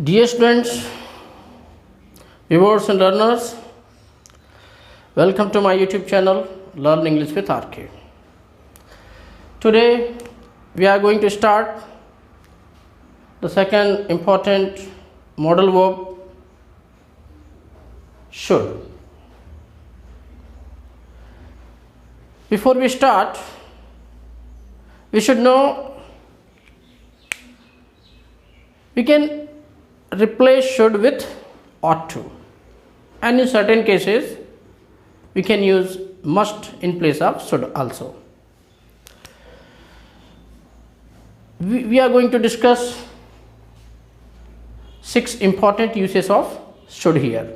Dear students, viewers and learners, welcome to my YouTube channel Learn English with RK. Today we are going to start the second important modal verb, should. Before we start, we should know we can replace should with ought to, and in certain cases we can use must in place of should also. We are going to discuss 6 important uses of should here.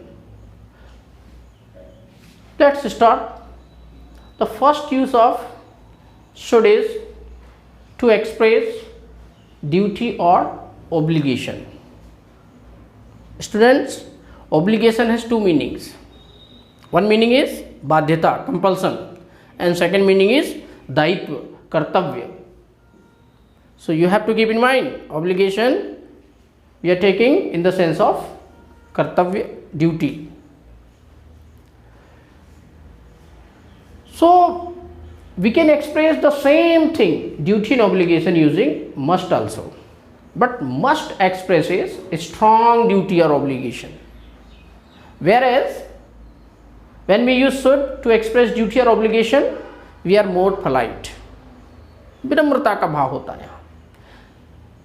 Let's start. The first use of should is to express duty or obligation. Students, obligation has 2 meanings. One meaning is बाध्यता, compulsion, and second meaning is दायित्व, कर्तव्य. So you have to keep in mind, obligation we are taking in the sense of कर्तव्य, duty. So we can express the same thing, duty and obligation, using must also. But must expresses a strong duty or obligation, whereas when we use should to express duty or obligation, we are more polite. विनम्रता का भाव होता है यहाँ.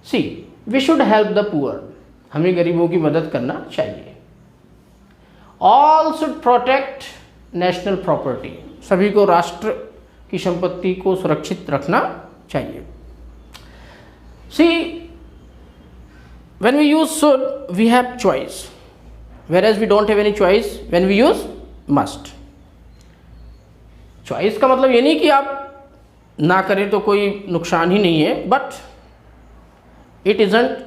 See, we should help the poor. हमें गरीबों की मदद करना चाहिए. All should protect national property. सभी को राष्ट्र की संपत्ति को सुरक्षित रखना चाहिए. See, when we use should, we have choice, whereas we don't have any choice when we use must. Choice का मतलब ये नहीं कि आप ना करें तो कोई नुकसान ही नहीं है, but it isn't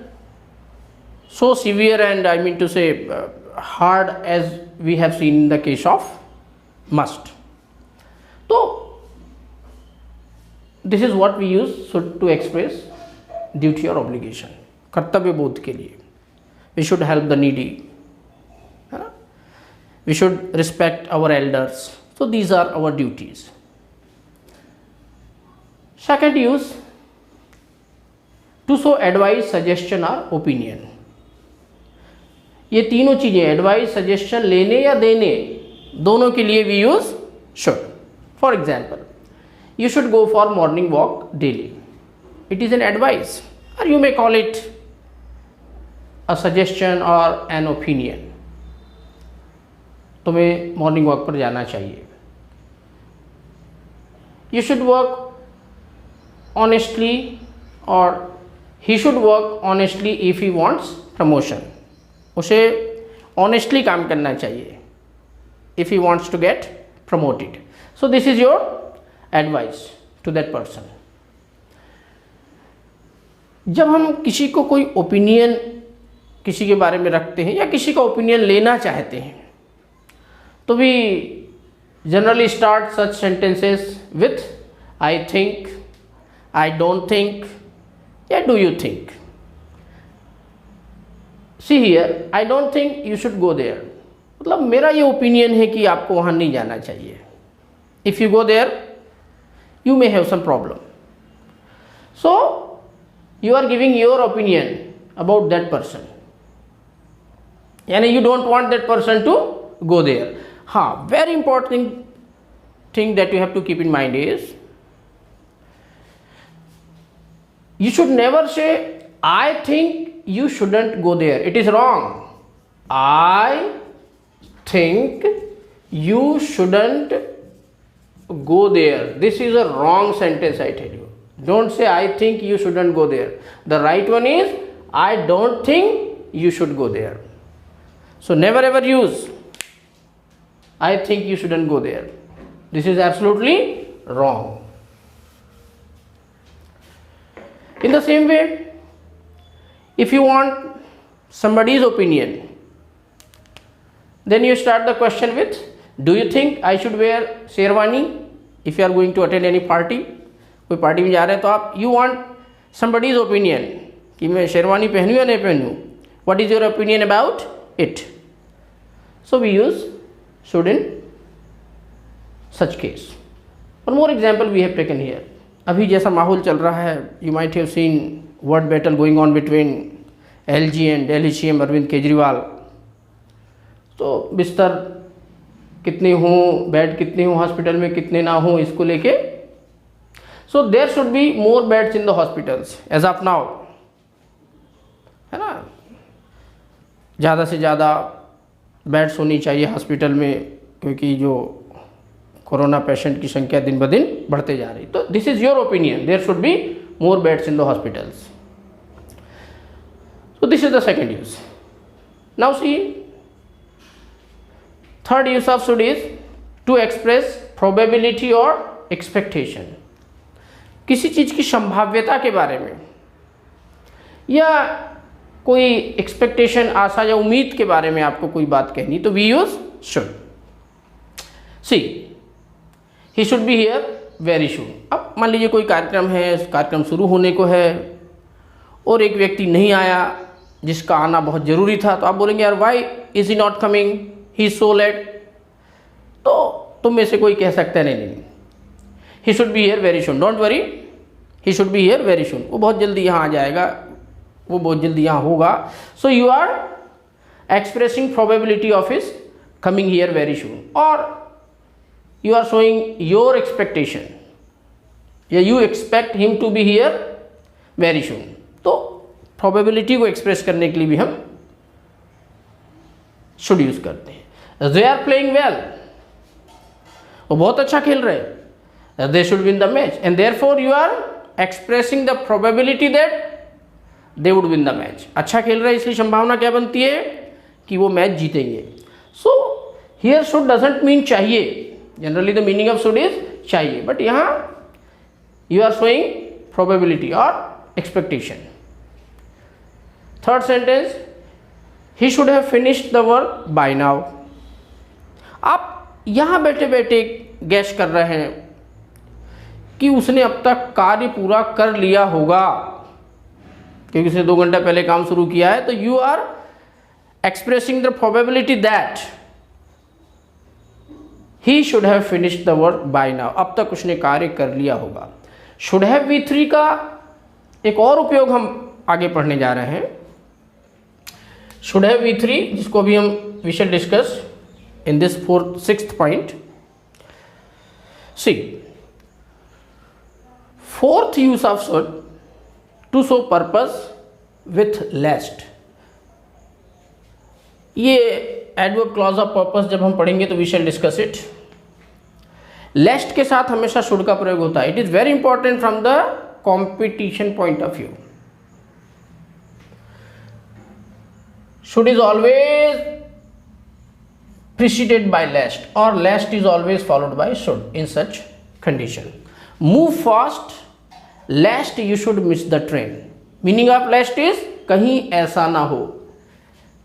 so severe and I mean to say hard as we have seen in the case of must. So this is what we use should to express duty or obligation. कर्तव्य बोध के लिए. We should help the needy. We should respect our elders. So these are our duties. Second use, to show advice, suggestion or opinion. ये तीनों चीजें, advice, suggestion, लेने या देने, दोनों के लिए we use should. For example, you should go for morning walk daily. It is an advice, or you may call it a suggestion or an opinion. तुम्हें मॉर्निंग वॉक पर जाना चाहिए. You should work honestly, or he should work honestly if he wants promotion. उसे honestly काम करना चाहिए if he wants to get promoted. So this is your advice to that person. जब हम किसी को कोई ओपिनियन किसी के बारे में रखते हैं या किसी का ओपिनियन लेना चाहते हैं, तो we generally start such sentences with I think, I don't think, या do you think. See here, I don't think you should go there. मतलब मेरा ये ओपिनियन है कि आपको वहाँ नहीं जाना चाहिए. If you go there, you may have some problem. So you are giving your opinion about that person. यानी you don't want that person to go there. हाँ, very important thing that you have to keep in mind is you should never say I think you shouldn't go there. It is wrong. I think you shouldn't go there. This is a wrong sentence, I tell you. Don't say I think you shouldn't go there. The right one is I don't think you should go there. So never ever use I think you shouldn't go there. This is absolutely wrong. In the same way, if you want somebody's opinion, then you start the question with do you think I should wear sherwani if you are going to attend any party. कोई party में जा रहे हैं तो आप you want somebody's opinion कि मैं शेरवानी पहनूं या नहीं पहनूं. What is your opinion about it? So we use should in such case. One more example we have taken here. अभी जैसा माहौल चल रहा है, you might have seen word battle going on between LG and Delhi CM Arvind Kejriwal. तो बिस्तर कितने हों, बेड कितने हों हॉस्पिटल में, कितने ना हों, इसको लेके. So there should be more beds in the hospitals as of now, है ना. ज़्यादा से ज़्यादा बेड्स होनी चाहिए हॉस्पिटल में, क्योंकि जो कोरोना पेशेंट की संख्या दिन ब दिन बढ़ते जा रही. तो this is your opinion, there should be more beds in the hospitals. So this is the second use. Now see, third use of should is to express probability or expectation. किसी चीज की संभाव्यता के बारे में या कोई एक्सपेक्टेशन, आशा या उम्मीद के बारे में आपको कोई बात कहनी, तो we use should. See, he should be here very soon. अब मान लीजिए कोई कार्यक्रम है, कार्यक्रम शुरू होने को है और एक व्यक्ति नहीं आया जिसका आना बहुत ज़रूरी था, तो आप बोलेंगे यार why is he not coming, he so late. तो तुम में से कोई कह सकता है नहीं, he should be here very soon, don't worry, he should be here very soon. वो बहुत जल्दी यहाँ आ जाएगा, वो बहुत जल्दी यहाँ होगा. So you are expressing probability of his coming here very soon, और you are showing your expectation, या you expect him to be here very soon. तो प्रोबेबिलिटी को एक्सप्रेस करने के लिए भी हम शुड यूज करते हैं. दे आर प्लेइंग वेल, वो बहुत अच्छा खेल रहे हैं, they should win the match, and therefore you are expressing the probability that they would win the match. अच्छा खेल रहे हैं इसलिए संभावना क्या बनती है कि वो मैच जीतेंगे. So here should doesn't mean चाहिए. Generally the meaning of should is चाहिए, बट यहाँ यू आर शोइंग प्रोबेबिलिटी और expectation. Third sentence, he should have finished the work by now. आप यहाँ बैठे बैठे गैस कर रहे हैं कि उसने अब तक कार्य पूरा कर लिया होगा, क्योंकि उसने 2 घंटा पहले काम शुरू किया है. तो you are expressing the probability that he should have finished the work by now. अब तक उसने कार्य कर लिया होगा. शुड हैव V3 का एक और उपयोग हम आगे पढ़ने जा रहे हैं. शुड हैव V3, जिसको भी हम we shall discuss in this 6th point. See, fourth use of should to show purpose with lest. ये एडवर्ब क्लॉज ऑफ पर्पस जब हम पढ़ेंगे तो we shall discuss it. Lest के साथ हमेशा शुड का प्रयोग होता है. It is very important from the competition point of view. Should is always preceded by lest, or lest is always followed by should in such condition. Move fast lest you should miss the train. Meaning of lest is कहीं ऐसा ना हो,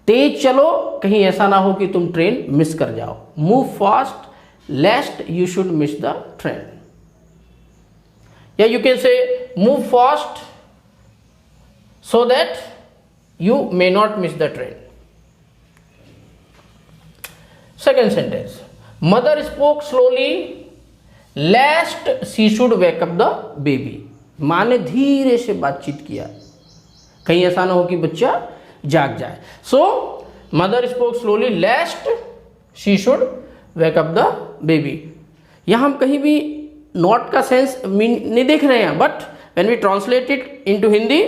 तेज चलो कहीं ऐसा ना हो कि तुम ट्रेन मिस कर जाओ. Move fast lest you should miss the train. Yeah, you can say move fast so that you may not miss the train. Second sentence, mother spoke slowly lest she should wake up the baby. माँ ने धीरे से बातचीत किया, कहीं ऐसा ना हो कि बच्चा जाग जाए. So mother spoke slowly lest she should wake up the baby. यहाँ हम कहीं भी नॉट का सेंस नहीं देख रहे हैं, but when we translate it into Hindi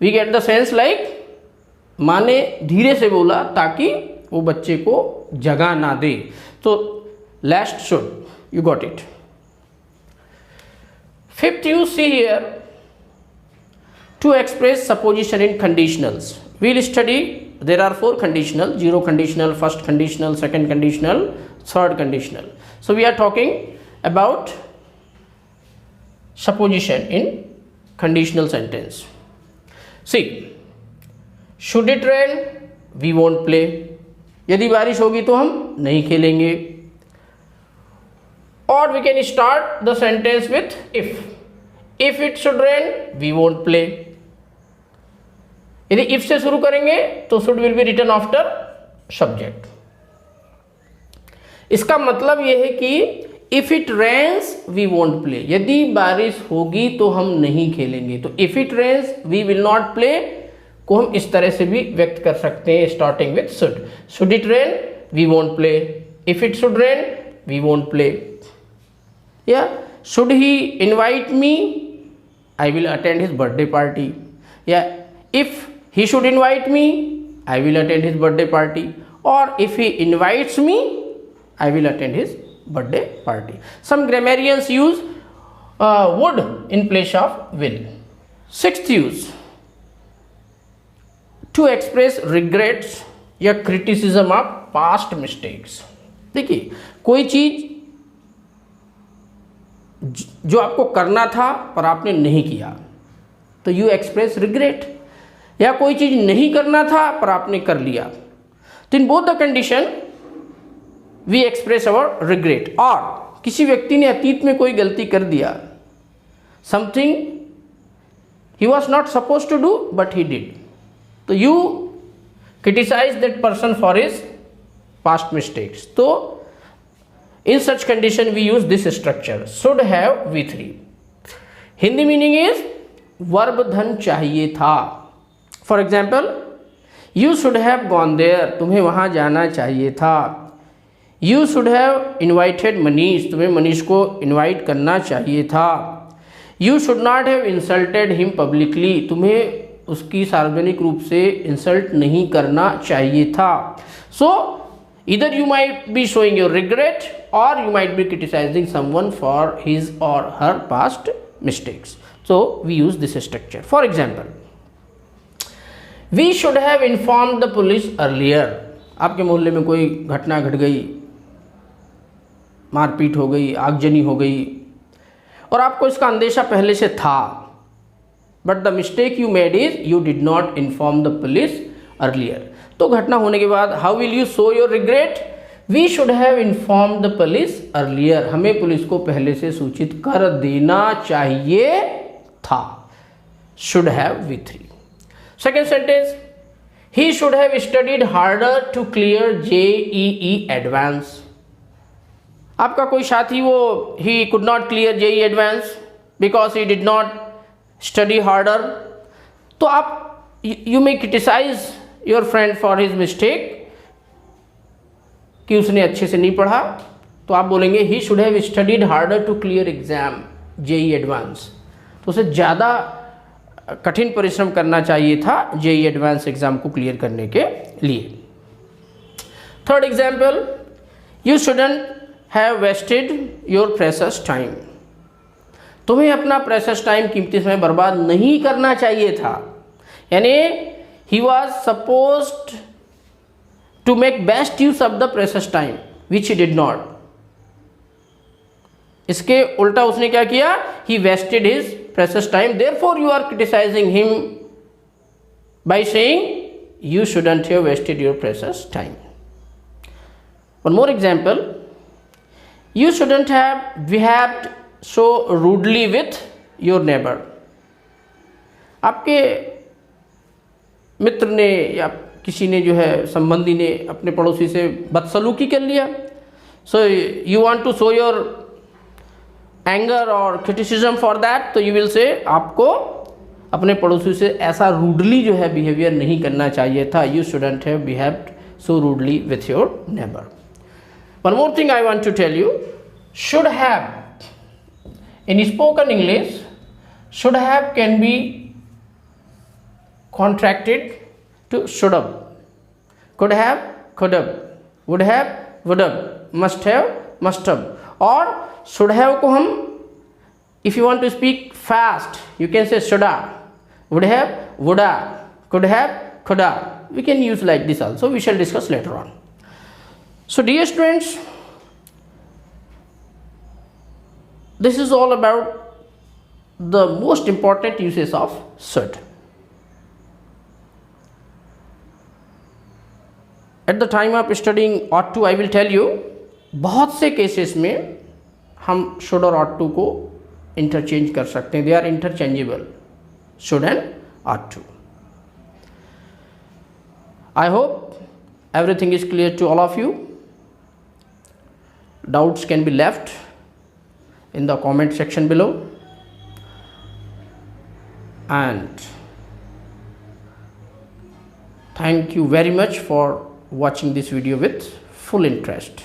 we get the sense like माँ ने धीरे से बोला ताकि वो बच्चे को जगा ना दे. तो last should, you got it. Fifth, you see here to express supposition in conditionals. We'll study, there are 4 conditional: zero conditional, first conditional, second conditional, third conditional. So we are talking about supposition in conditional sentence. See, should it rain, we won't play. यदि बारिश होगी तो हम नहीं खेलेंगे. Or we can start the sentence with if. If it should rain, we won't play. यदि if से शुरू करेंगे तो should will be written after subject. इसका मतलब यह है कि if it rains we won't play, यदि बारिश होगी तो हम नहीं खेलेंगे। तो if it rains we will not play को हम इस तरह से भी व्यक्त कर सकते हैं, starting with should. Should it rain we won't play, if it should rain we won't play. या should he invite me I will attend his birthday party, या if he should invite me I will attend his birthday party, or if he invites me I will attend his birthday party. Some grammarians use would in place of will. Sixth use, to express regrets या criticism of past mistakes. देखिए कोई चीज जो आपको करना था पर आपने नहीं किया तो यू एक्सप्रेस रिग्रेट, या कोई चीज नहीं करना था पर आपने कर लिया तो in both the condition we express our regret. और किसी व्यक्ति ने अतीत में कोई गलती कर दिया, something he was not suppose to do but he did, तो you criticize that person for his past mistakes. तो in such condition we use this structure should have V3। Hindi meaning is verb धन चाहिए था। For example you should have gone there, तुम्हें वहां जाना चाहिए था। You should have invited Manish, तुम्हें मनीष को इन्वाइट करना चाहिए था। You should not have insulted him publicly, तुम्हें उसकी सार्वजनिक रूप से इंसल्ट नहीं करना चाहिए था। सो इधर you might be showing your regret और you might be criticizing someone for his और her past mistakes. So we use this structure. For example we should have informed the police earlier, आपके मोहल्ले में कोई घटना घट गई, मारपीट हो गई, आगजनी हो गई और आपको इसका अंदेशा पहले से था, but the mistake you made is you did not inform the police earlier. तो घटना होने के बाद how will you show your regret? We should have inform the police earlier, हमें पुलिस को पहले से सूचित कर देना चाहिए था। Should have V3। Second sentence he should have studied harder to clear JEE advance. आपका कोई साथी वो he could not clear JEE advance because he did not study harder, तो आप you may criticise your friend for his mistake कि उसने अच्छे से नहीं पढ़ा, तो आप बोलेंगे he should have studied harder to clear exam JEE advance, तो उसे ज़्यादा कठिन परिश्रम करना चाहिए था JEE एडवांस एग्जाम को क्लियर करने के लिए। Third example you shouldn't have wasted your precious time, तुम्हें अपना प्रेशियस टाइम, कीमती समय बर्बाद नहीं करना चाहिए था। यानी he was supposed to make best use of the precious time which he did not. इसके उल्टा उसने क्या किया? He wasted his precious time, therefore you are criticizing him by saying you shouldn't have wasted your precious time. One more example, you shouldn't have behaved so rudely with your neighbor. आपके मित्र ने या किसी ने जो है संबंधी ने अपने पड़ोसी से बदसलूकी कर लिया, so you want to show your anger और क्रिटिसिज्म फॉर दैट, तो यू विल से आपको अपने पड़ोसी से ऐसा रूडली जो है बिहेवियर नहीं करना चाहिए था। You shouldn't have behaved so rudely with your neighbour. One more thing I want to tell you, should have in spoken English should have can be contracted to should have, could have could have, would have would have, must have, और should have को हम if you want to speak fast you can say shoulda, would have woulda, could have coulda, we can use like this also, we shall discuss later on. So dear students, this is all about the most important uses of should. At the time of studying ought to, I will tell you, बहुत से cases में हम should और ought to को interchange कर सकते हैं, they are interchangeable, should and ought to। I hope everything is clear to all of you. Doubts can be left in the comment section below, and thank you very much for watching this video with full interest.